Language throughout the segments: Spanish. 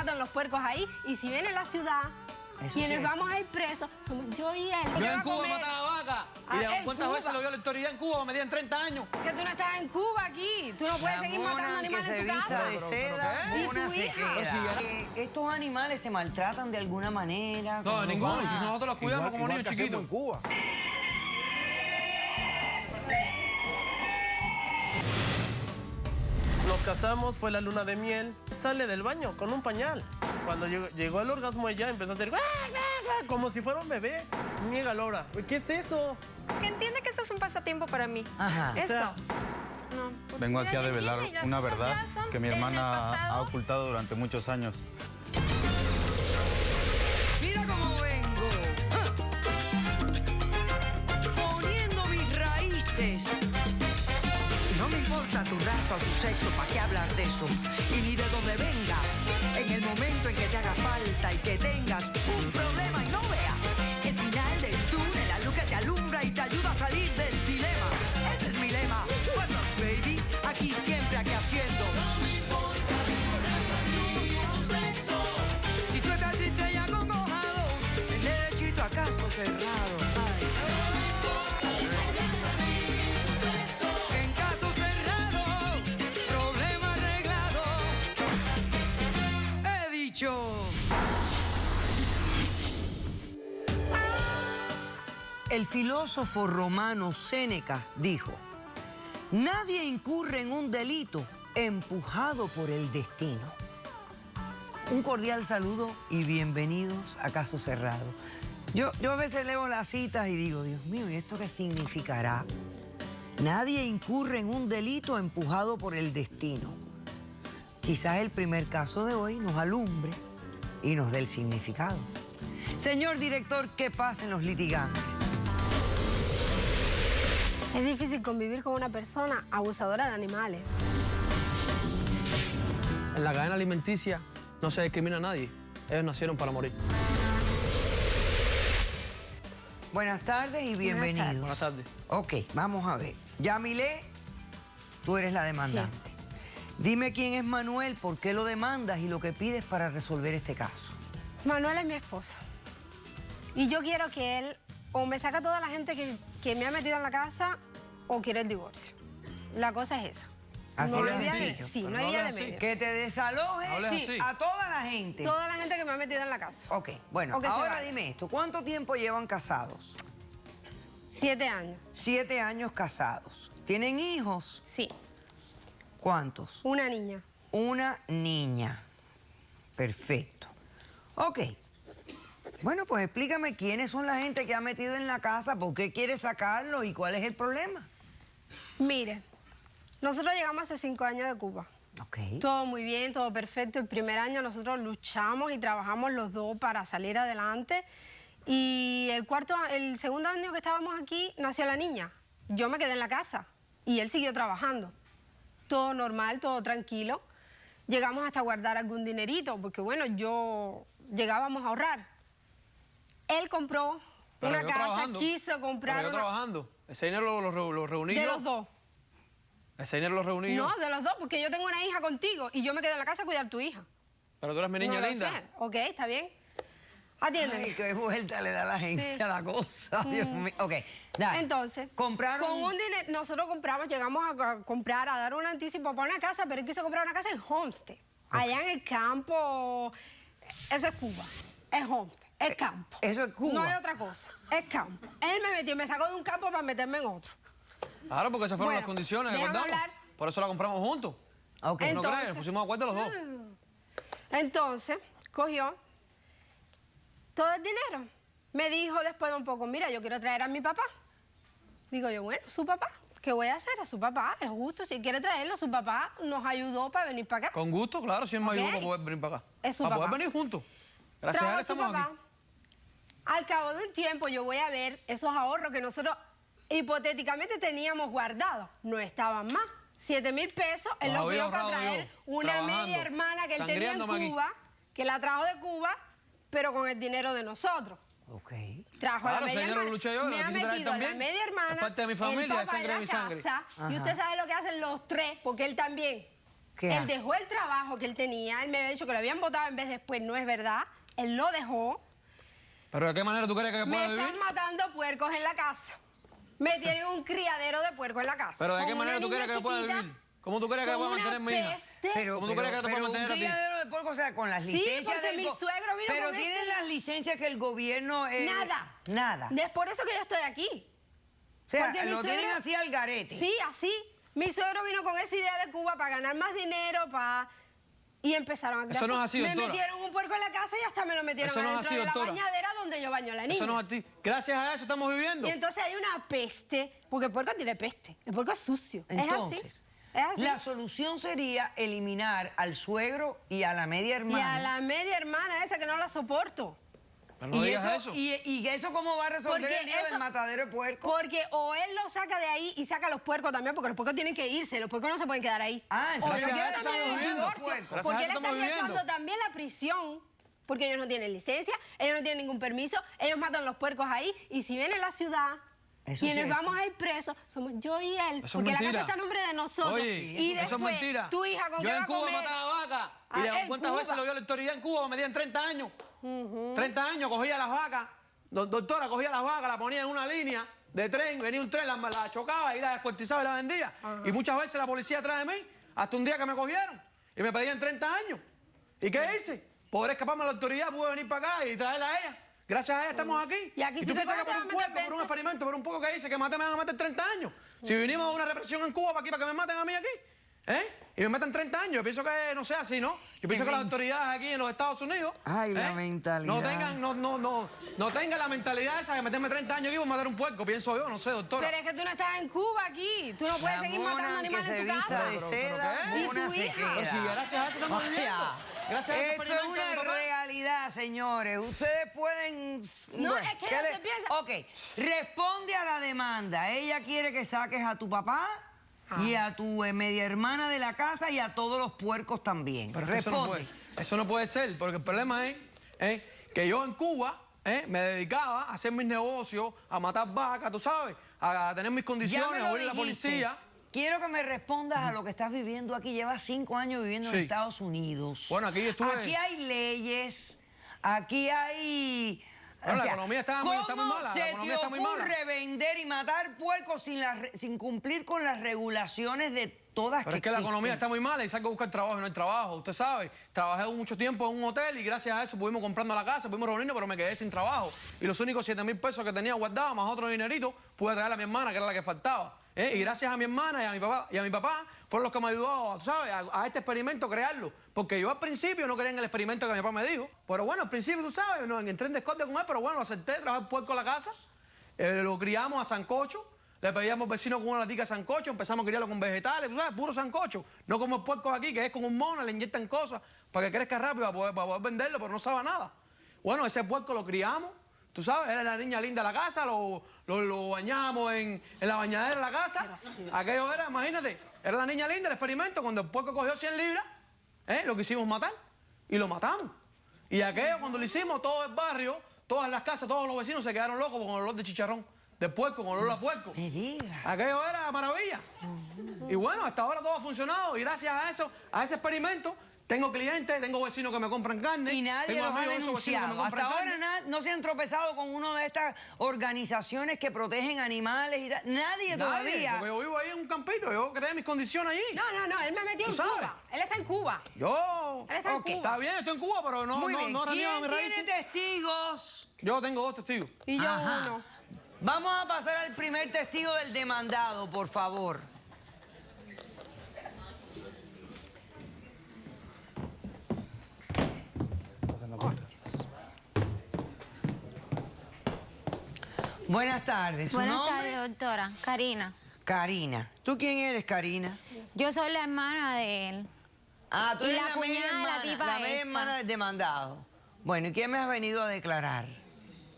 matan los puercos ahí. Y si viene la ciudad, quienes sí. vamos a ir presos somos yo y él. Yo en Cuba maté a la vaca. ¿Y cuántas veces lo vio la autoridad en Cuba? Me medían 30 años. Que tú no estás en Cuba aquí. Tú no puedes seguir matando animales en tu casa. De seda, ¿Y Mona tu se hija? queda. ¿Estos animales se maltratan de alguna manera? No, ninguno. Si nosotros los cuidamos como niños chiquitos. En Cuba. Nos casamos, fue la luna de miel. Sale del baño con un pañal. Cuando llegó el orgasmo ella empezó a hacer "guau, guau, guau", como si fuera un bebé. Niega Laura. ¿Qué es eso? Es que entiende que eso es un pasatiempo para mí. Ajá. Eso. O sea, No, porque Vengo aquí ya a develar entiende, y las una cosas verdad ya son que mi en el hermana ha pasado. ocultado durante muchos años. Mira cómo vengo. Poniendo mis raíces. No me importa tu raza o tu sexo, ¿para qué hablar de eso? Y ni de dónde vengas. En el momento en que te haga falta y que tengas un problema y no veas el final del túnel, la luz que te alumbra y te ayuda a salir del dilema. Ese es mi lema. What's up, baby? Aquí siempre, aquí haciendo. No me importa tu sexo. Si tú estás triste y acongojado, ven derechito a caso cerrado. Ay. En caso cerrado, problema arreglado. He dicho. El filósofo romano Séneca dijo: nadie incurre en un delito empujado por el destino. Un cordial saludo y bienvenidos a Caso Cerrado. Yo a veces leo las citas y digo, Dios mío, ¿y esto qué significará? Nadie incurre en un delito empujado por el destino. Quizás el primer caso de hoy nos alumbre y nos dé el significado. Señor director, ¿qué pasa en los litigantes? Es difícil convivir con una persona abusadora de animales. En la cadena alimenticia no se discrimina a nadie. Ellos nacieron para morir. Buenas tardes y bienvenidos. Buenas tardes. Ok, vamos a ver. Yamilé, tú eres la demandante. Sí. Dime quién es Manuel, por qué lo demandas y lo que pides para resolver este caso. Manuel es mi esposo. Y yo quiero que él o me saca toda la gente que me ha metido en la casa o quiere el divorcio. La cosa es esa. Así no de hay sencillo. sí, no hay no vía de hables así. medio. Que te desalojes Sí. a toda la gente. Toda la gente que me ha metido en la casa. Ok, bueno, O que se ahora vaya. dime esto. ¿Cuánto tiempo llevan casados? 7 años. 7 años casados. ¿Tienen hijos? Sí, ¿Cuántos? una niña. Una niña. Perfecto. Ok. Bueno, pues explícame quiénes son la gente que ha metido en la casa, por qué quiere sacarlo y cuál es el problema. Mire, nosotros llegamos hace 5 años de Cuba. Ok. Todo muy bien, todo perfecto. El primer año nosotros luchamos y trabajamos los dos para salir adelante. Y el segundo año que estábamos aquí, nació la niña. Yo me quedé en la casa y él siguió trabajando. Todo normal, todo tranquilo. Llegamos hasta guardar algún dinerito, porque bueno, llegábamos a ahorrar. Él compró Pero una yo casa, trabajando. quiso comprar Pero yo trabajando. Ese dinero lo reuní de yo. los dos. Ese dinero lo reuní yo. No, de los dos, porque yo tengo una hija contigo y yo me quedé en la casa a cuidar a tu hija. Pero tú eres mi niña No lo linda. sé. Ok, está bien. Atiéndeme. Ay, qué vuelta le da la gente Sí. a la cosa, Dios mío. Ok, dale. Entonces, compraron... con un dinero, nosotros llegamos a comprar, a dar un anticipo para una casa, pero él quiso comprar una casa en Homestead. Allá en el campo. Eso es Cuba. Es Homestead. Es campo. Eso es Cuba. No hay otra cosa. Es campo. Él me sacó de un campo para meterme en otro. Claro, porque esas fueron Bueno, las condiciones que déjame acordamos. hablar. Por eso la compramos juntos. Ok. ¿No Entonces- crees? Nos pusimos de acuerdo los dos. Entonces, cogió todo el dinero. Me dijo después de un poco, mira, yo quiero traer a mi papá. Digo yo, bueno, su papá. ¿Qué voy a hacer? A su papá. Es justo, si quiere traerlo, su papá nos ayudó para venir para acá. Con gusto, claro, si él me Ok. ayudó para poder venir para acá. Es su para papá. poder venir juntos. Gracias a Trajo él a su estamos papá. aquí. Al cabo de un tiempo yo voy a ver esos ahorros que nosotros hipotéticamente teníamos guardados. No estaban más. 7,000 pesos, él Los los había dio para ahorrado traer yo, una trabajando, media hermana que él tenía en sangriándome aquí. Cuba, que la trajo de Cuba, pero con el dinero de nosotros. Ok. Trajo Claro, a la media ese dinero hermana. lo luché yo, me lo ha quise traer metido a la también. media hermana, Es parte de mi familia, el es papá sangre en de mi la sangre. casa, y usted sabe lo que hacen los tres, porque él también. ¿Qué Él hace? dejó el trabajo que él tenía, él me había dicho que lo habían votado en vez de después, no es verdad. Él lo dejó. ¿Pero de qué manera tú crees que Me pueda están vivir? matando puercos en la casa. Me tienen un criadero de puercos en la casa. ¿Pero de qué Con manera una tú crees niña que pueda chiquita, vivir? ¿Cómo tú crees que con pueda una mantener mi hija? peste. ¿Cómo tú crees que te puede un mantener a ti? criadero de puerco, o sea, con las Sí, licencias porque del mi go- suegro vino Pero con tienen ese- las licencias que el gobierno... Nada. Nada. Es por eso que yo estoy aquí. O sea, porque mi lo tienen suegro- así al garete. Sí, así. Mi suegro vino con esa idea de Cuba para ganar más dinero, para... Y empezaron a... Eso no es así, Me doctora. metieron un puerco en la casa y hasta me lo metieron Eso no es adentro así, de la doctora. bañadera donde yo baño a la niña. Eso no es a ti. Gracias a eso estamos viviendo. Y entonces hay una peste, porque el puerco tiene peste. El puerco es sucio. Entonces, es así. Es así. la solución sería eliminar al suegro y a la media hermana. Y a la media hermana esa que no la soporto. Pero no digas eso. ¿Y eso cómo va a resolver Porque el lío eso- del matadero de puerco? Porque o él lo saca de ahí y saca a los puercos también, porque los puercos tienen que irse, los puercos no se pueden quedar ahí. Ah, entonces o no gracias a quiero eso también estamos el viviendo, divorcio, puercos. Gracias a porque él eso está estamos arriesgando viviendo. también la prisión, porque ellos no tienen licencia, ellos no tienen ningún permiso, ellos matan los puercos ahí, y si viene la ciudad... Eso Quienes sí. vamos a ir presos somos yo y él, Eso es porque la mentira. casa está a nombre de nosotros. Oye, y eso es después, mentira. tu hija con Yo qué va en a Cuba comer. mataba vacas. Ah, Y en ¿cuántas veces Cuba. lo vio la autoridad en Cuba? Me medían 30 años. 30 años, cogía las vacas. Doctora, cogía las vacas, la ponía en una línea de tren, venía un tren, la chocaba y la descuartizaba y la vendía. Y muchas veces la policía atrás de mí, hasta un día que me cogieron y me pedían 30 años. ¿Y qué hice? Poder escaparme a la autoridad, pude venir para acá y traerla a ella. Gracias a ella estamos aquí. Y aquí si tú te piensas que cogen, por te un van a cuerpo, meter por un 20. experimento, por un poco que hice que maté, me van a meter 30 años. Si vinimos a una represión en Cuba para aquí, para que me maten a mí aquí, ¿eh? Y me meten 30 años. Yo pienso que no sea así, ¿no? Yo pienso que las autoridades aquí en los Estados Unidos... Ay, la mentalidad. No tengan la mentalidad esa de meterme 30 años aquí por matar un puerco, pienso yo, no sé, doctora. Pero es que tú no estás en Cuba aquí. Tú no puedes seguir matando animales en tu casa. de seda, ¿qué? mona ¿Y tu se hija? queda. Pero si gracias a eso estamos viviendo. Vaya, Gracias a ese esto es experimento de mi una papá. realidad, señores. Ustedes pueden... No, es que ¿qué no se piensa. Ok, responde a la demanda. Ella quiere que saques a tu papá y a tu media hermana de la casa y a todos los puercos también. Pero es que Responde. eso no puede ser, porque el problema es que yo en Cuba me dedicaba a hacer mis negocios, a matar vacas, tú sabes, a tener mis Ya condiciones, me a lo oír a la dijiste. policía. Quiero que me respondas a lo que estás viviendo aquí. Llevas 5 años viviendo en Sí. Estados Unidos. Bueno, aquí estuve- Aquí hay leyes, aquí hay... Bueno, la economía está muy mala, la ¿Cómo economía se está te muy mala. ocurre vender y matar puercos sin cumplir con las regulaciones de todas Pero es que la economía está muy mala y salgo a buscar trabajo y no hay trabajo. Usted sabe, trabajé mucho tiempo en un hotel y gracias a eso pudimos comprando la casa, pudimos reunirnos, pero me quedé sin trabajo. Y los únicos 7.000 pesos que tenía guardados, más otro dinerito, pude traer a mi hermana, que era la que faltaba. Y gracias a mi hermana y a mi papá fueron los que me ayudaron, tú sabes, a este experimento, crearlo. Porque yo al principio no creía en el experimento que mi papá me dijo. Pero bueno, al principio, tú sabes, no, entré en descordia con él, pero bueno, lo acepté, traje el puerco a la casa, lo criamos a sancocho. Le pedíamos vecinos con una latica de sancocho, empezamos a criarlo con vegetales, tú sabes, puro sancocho. No como el puerco aquí, que es con un mono, le inyectan cosas para que crezca rápido, para poder venderlo, pero no sabe nada. Bueno, ese puerco lo criamos, tú sabes, era la niña linda de la casa, lo bañamos en la bañadera de la casa. Aquello era, imagínate, era la niña linda, el experimento, cuando el puerco cogió 100 libras, lo quisimos matar y lo matamos. Y aquello, cuando lo hicimos, todo el barrio, todas las casas, todos los vecinos se quedaron locos con el olor de chicharrón. De puerco, con olor a puerco. Me diga. Aquello era maravilla. Y bueno, hasta ahora todo ha funcionado. Y gracias a eso, a ese experimento, tengo clientes, tengo vecinos que me compran carne. Y nadie tengo los ha amigos de esos vecinos que me denunciado. Hasta compran ahora carne. no se han tropezado con una de estas organizaciones que protegen animales y tal. Nadie todavía. Porque yo vivo ahí en un campito, yo creé mis condiciones allí. No, él me metió ¿Tú en sabes? Cuba. Él está en Cuba. Yo... Él está en Cuba. Está bien, estoy en Cuba, pero no Muy bien. he reunido ¿Quién mis raíces. tiene testigos? Yo tengo 2 testigos. Y yo Ajá. uno. Vamos a pasar al primer testigo del demandado, por favor. Buenas tardes. ¿Su Buenas nombre? tardes, doctora. Karina. Karina. ¿Tú quién eres, Karina? Yo soy la hermana de él. Ah, tú Y eres la la media cuñada de la hermana, tipa la media esta. hermana del demandado. Bueno, ¿y quién me has venido a declarar?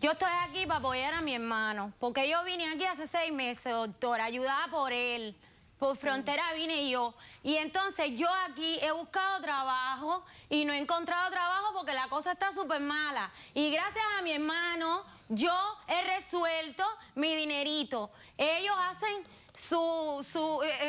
Yo estoy aquí para apoyar a mi hermano, porque yo vine aquí hace 6 meses, doctora, ayudada por él. Por frontera vine yo. Y entonces yo aquí he buscado trabajo y no he encontrado trabajo porque la cosa está súper mala. Y gracias a mi hermano, yo he resuelto mi dinerito. Ellos hacen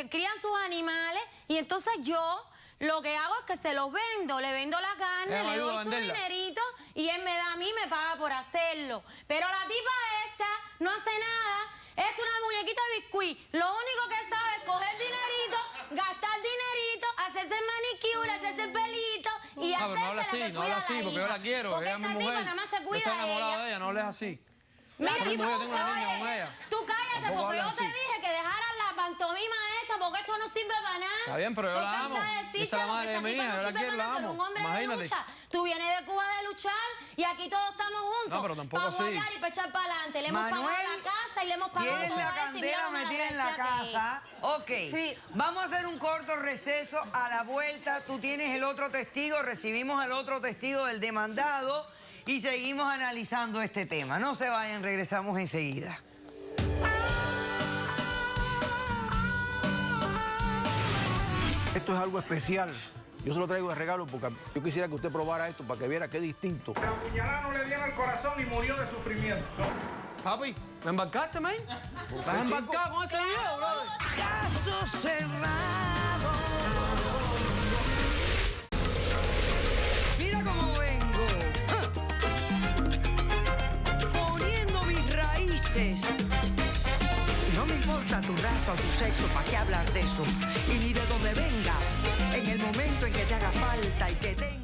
crían sus animales y entonces yo lo que hago es que se los vendo, le vendo la carne, Ella me le ayuda a doy su venderla. dinerito y él me da a mí, me paga por hacerlo. Pero la tipa esta no hace nada, es una muñequita de biscuit. Lo único que sabe es coger dinerito, gastar dinerito, hacerse el manicure, hacerse el pelito y No, pero no hable hacerse la así, que no hable cuida a así, la porque yo hija. la quiero, Porque ella es mi esta mujer. tipa nada más se Yo cuida estoy a enamorado ella. de ella, no hables así. Mira, Esa es mi mujer, yo tengo una niña oye, con ella. tú cállate, Tampoco porque yo hablas te así. dije que dejaras la pantomima esta, porque esto no sirve para nada. Está bien, pero yo Estoy la amo. cansada de Esa es decirte la que madre esa de mi tipa hija, no yo la sirve quiero, para la nada, tú eres amo. un hombre Imagínate. de lucha. Tú vienes de Cuba de luchar y aquí todos estamos juntos. No, pero tampoco para así. guayar y para echar para adelante. Le hemos Manuel, pagado la casa y le hemos pagado tienes todo la esto y mira candela lo metida en la malagradecida que es. casa. Ok, Sí. vamos a hacer un corto receso. A la vuelta tú tienes el otro testigo, recibimos al otro testigo del demandado y seguimos analizando este tema. No se vayan, regresamos enseguida. Esto es algo especial. Yo se lo traigo de regalo porque yo quisiera que usted probara esto para que viera qué distinto. La apuñalada no le dieron al corazón y murió de sufrimiento. Papi, ¿me embarcaste, man? ¿Estás embarcado con ese video, brother? Caso cerrado. Mira cómo vengo. Poniendo mis raíces. No me importa tu raza o tu sexo, ¿para qué hablar de eso? Y ni de dónde vengas. En el momento en que te haga falta y que tengas...